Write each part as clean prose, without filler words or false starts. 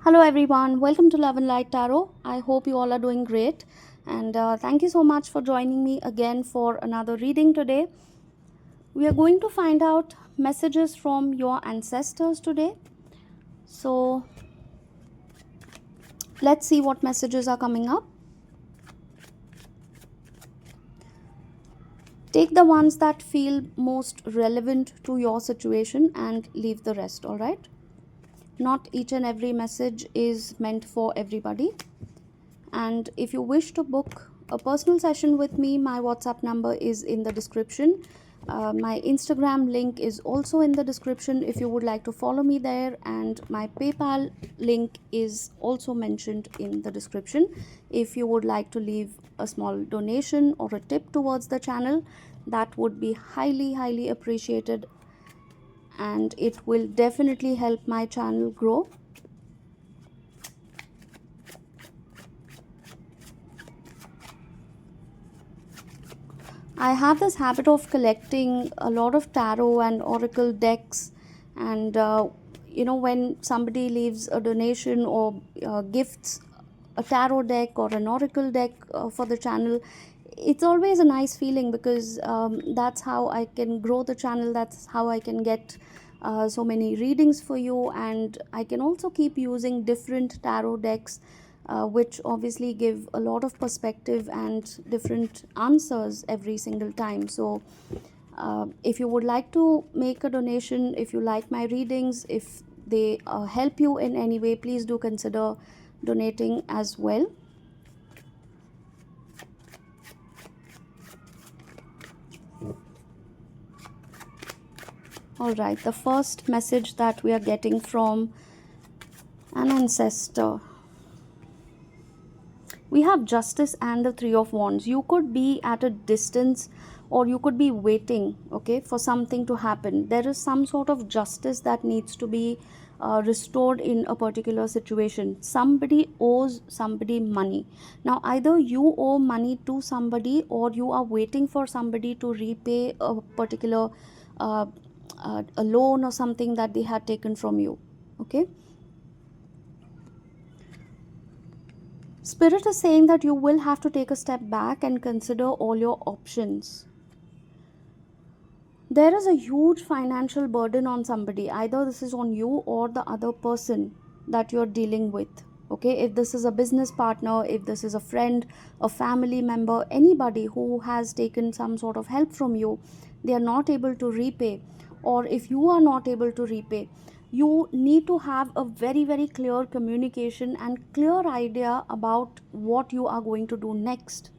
Hello everyone, welcome to Love and Light Tarot. I hope you all are doing great, and thank you so much for joining me again for another reading today. We are going to find out messages from your ancestors today. So let's see what messages are coming up. Take the ones that feel most relevant to your situation and leave the rest, all right? Not each and every message is meant for everybody. And if you wish to book a personal session with me, my WhatsApp number is in the description. My Instagram link is also in the description if you would like to follow me there, and my PayPal link is also mentioned in the description. If you would like to leave a small donation or a tip towards the channel, that would be highly appreciated, and it will definitely help my channel grow. I have this habit of collecting a lot of tarot and oracle decks, and when somebody leaves a donation or gifts a tarot deck or an oracle deck for the channel, it's always a nice feeling because that's how I can grow the channel, that's how I can get so many readings for you, and I can also keep using different tarot decks which obviously give a lot of perspective and different answers every single time. So if you would like to make a donation, if you like my readings, if they help you in any way, please do consider donating as well. All right, the first message that we are getting from an ancestor, we have justice and the three of wands. You could be at a distance, or you could be waiting, okay, for something to happen. There is some sort of justice that needs to be restored in a particular situation. Somebody owes somebody money. Now either you owe money to somebody, or you are waiting for somebody to repay a particular uh, a loan or something that they had taken from you, okay. Spirit is saying that you will have to take a step back and consider all your options. There is a huge financial burden on somebody. Either this is on you or the other person that you're dealing with. Okay, if this is a business partner, if this is a friend, a family member, anybody who has taken some sort of help from you, they are not able to repay, or if you are not able to repay, you need to have a very clear communication and clear idea about what you are going to do next,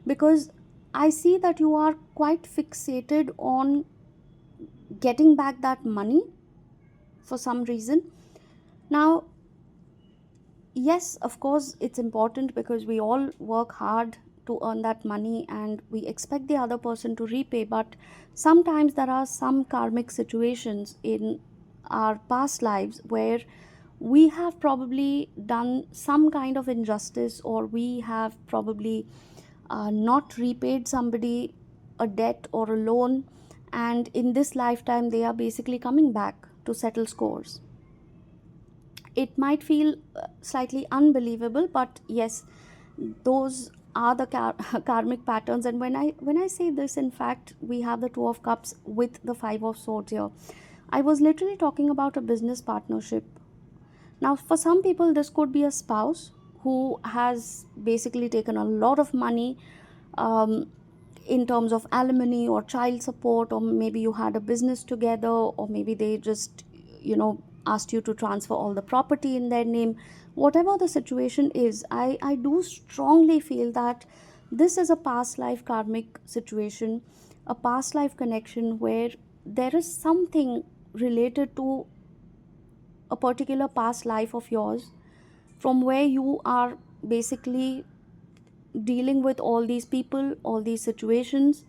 because I see that you are quite fixated on getting back that money for some reason. Now, yes, of course, it's important because we all work hard to earn that money and we expect the other person to repay, but sometimes there are some karmic situations in our past lives where we have probably done some kind of injustice, or we have probably not repaid somebody a debt or a loan, and in this lifetime they are basically coming back to settle scores. It might feel slightly unbelievable, but yes, those are the karmic patterns. And when I say this, in fact, we have the two of cups with the five of swords here. I was literally talking about a business partnership. Now for some people this could be a spouse who has basically taken a lot of money in terms of alimony or child support, or maybe you had a business together, or maybe they just asked you to transfer all the property in their name. Whatever the situation is, I do strongly feel that this is a past life karmic situation, a past life connection where there is something related to a particular past life of yours, from where you are basically dealing with all these people, all these situations,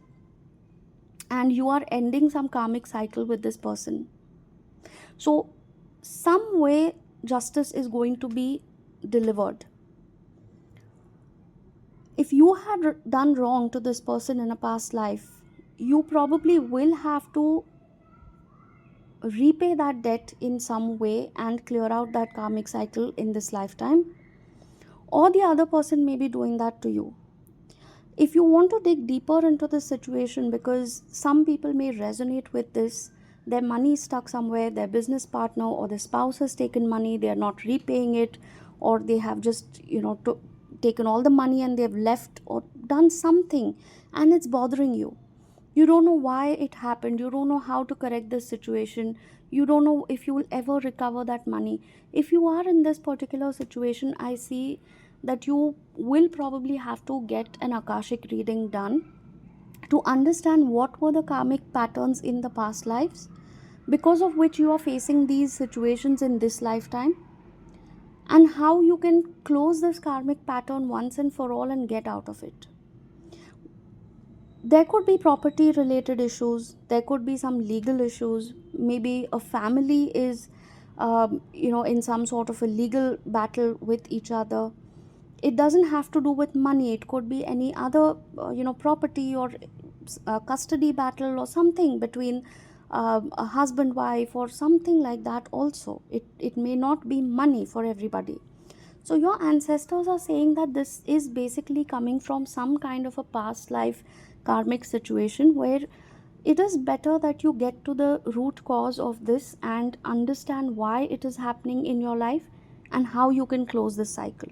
and you are ending some karmic cycle with this person. So some way justice is going to be delivered. If you had done wrong to this person in a past life, you probably will have to repay that debt in some way and clear out that karmic cycle in this lifetime, or the other person may be doing that to you. If you want to dig deeper into this situation, because some people may resonate with this, their money is stuck somewhere, their business partner or their spouse has taken money, they are not repaying it, or they have just, taken all the money and they've left or done something, and it's bothering you. You don't know why it happened, you don't know how to correct this situation, you don't know if you will ever recover that money. If you are in this particular situation, I see that you will probably have to get an Akashic reading done to understand what were the karmic patterns in the past lives because of which you are facing these situations in this lifetime, and how you can close this karmic pattern once and for all and get out of it. There could be property related issues, there could be some legal issues, maybe a family is in some sort of a legal battle with each other. It doesn't have to do with money, it could be any other property or custody battle or something between a husband wife or something like that. Also, it may not be money for everybody. So your ancestors are saying that this is basically coming from some kind of a past life karmic situation, where it is better that you get to the root cause of this and understand why it is happening in your life and how you can close this cycle.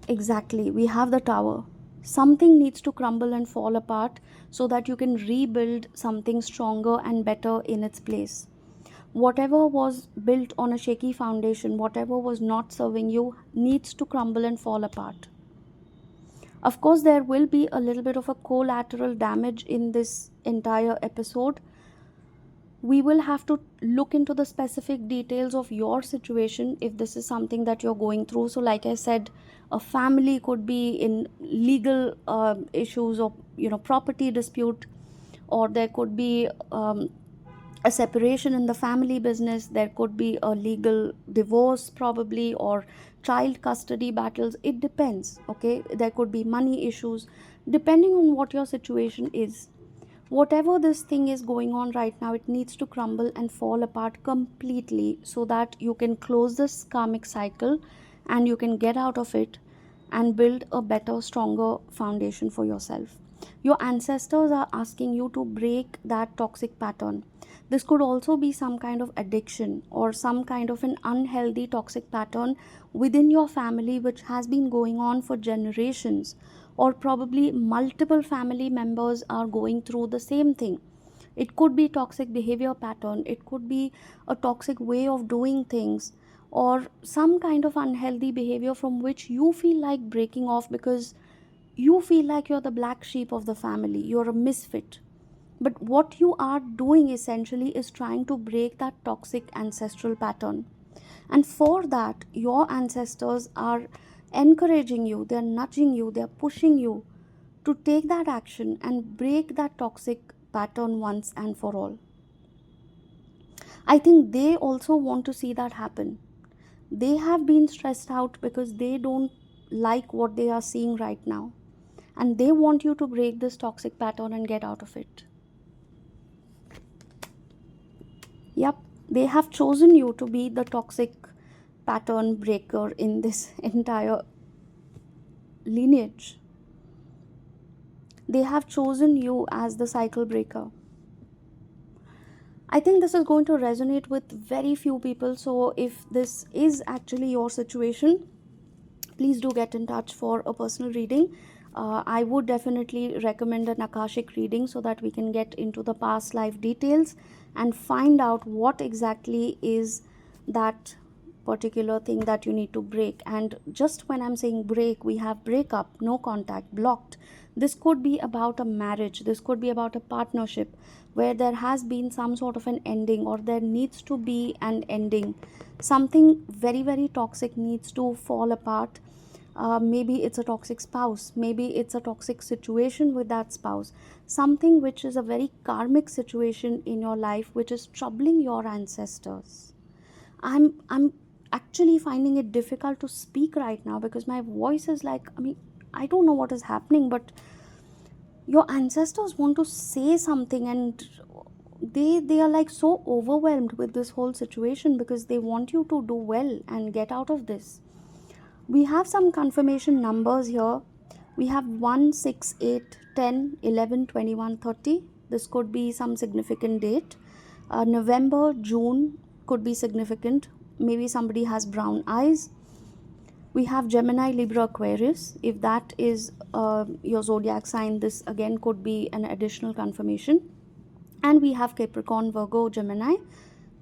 Exactly, we have the Tower. Something needs to crumble and fall apart so that you can rebuild something stronger and better in its place. Whatever was built on a shaky foundation, whatever was not serving you, needs to crumble and fall apart. Of course, there will be a little bit of a collateral damage in this entire episode. We will have to look into the specific details of your situation if this is something that you're going through. So like I said, a family could be in legal issues or property dispute, or there could be a separation in the family business, there could be a legal divorce probably, or child custody battles. It depends. Okay, there could be money issues, depending on what your situation is. Whatever this thing is going on right now, it needs to crumble and fall apart completely so that you can close this karmic cycle and you can get out of it and build a better, stronger foundation for yourself. Your ancestors are asking you to break that toxic pattern. This could also be some kind of addiction or some kind of an unhealthy toxic pattern within your family which has been going on for generations, or probably multiple family members are going through the same thing. It could be toxic behavior pattern, it could be a toxic way of doing things, or some kind of unhealthy behavior from which you feel like breaking off because you feel like you're the black sheep of the family, you're a misfit. But what you are doing essentially is trying to break that toxic ancestral pattern. And for that, your ancestors are encouraging you, they're nudging you, they're pushing you to take that action and break that toxic pattern once and for all. I think they also want to see that happen. They have been stressed out because they don't like what they are seeing right now. And they want you to break this toxic pattern and get out of it. Yep, they have chosen you to be the toxic pattern breaker in this entire lineage. They have chosen you as the cycle breaker. I think this is going to resonate with very few people. So if this is actually your situation, please do get in touch for a personal reading. I would definitely recommend an Akashic reading so that we can get into the past life details and find out what exactly is that particular thing that you need to break. And just when I'm saying break, we have breakup, no contact, blocked. This could be about a marriage, this could be about a partnership where there has been some sort of an ending, or there needs to be an ending. Something very, very toxic needs to fall apart. Maybe it's a toxic spouse, maybe it's a toxic situation with that spouse, something which is a very karmic situation in your life which is troubling your ancestors. I'm actually finding it difficult to speak right now because my voice is like, I don't know what is happening, but your ancestors want to say something, and they are like so overwhelmed with this whole situation because they want you to do well and get out of this. We have some confirmation numbers here. We have 1, 6, 8, 10, 11, 21, 30. This could be some significant date. November, June could be significant. Maybe somebody has brown eyes. We have Gemini, Libra, Aquarius. If that is your zodiac sign, this again could be an additional confirmation. And we have Capricorn, Virgo, Gemini,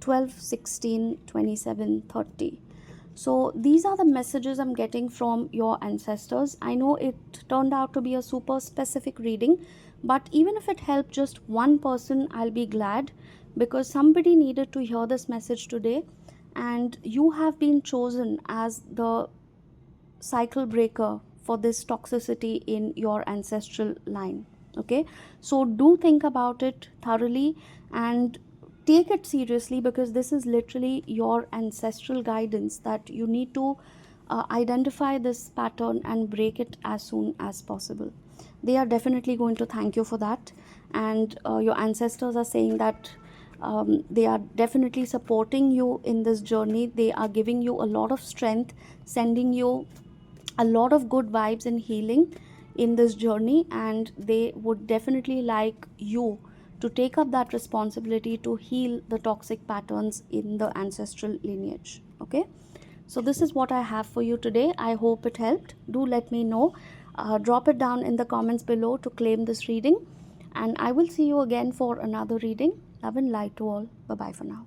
12, 16, 27, 30. So these are the messages I'm getting from your ancestors. I know it turned out to be a super specific reading, but even if it helped just one person, I'll be glad, because somebody needed to hear this message today, and you have been chosen as the cycle breaker for this toxicity in your ancestral line. Okay, so do think about it thoroughly and take it seriously, because this is literally your ancestral guidance that you need to identify this pattern and break it as soon as possible. They are definitely going to thank you for that, and your ancestors are saying that they are definitely supporting you in this journey. They are giving you a lot of strength, sending you a lot of good vibes and healing in this journey, and they would definitely like you to take up that responsibility to heal the toxic patterns in the ancestral lineage. Okay, so this is what I have for you today. I hope it helped. Do let me know. Drop it down in the comments below to claim this reading, and I will see you again for another reading. Love and light to all. Bye bye for now.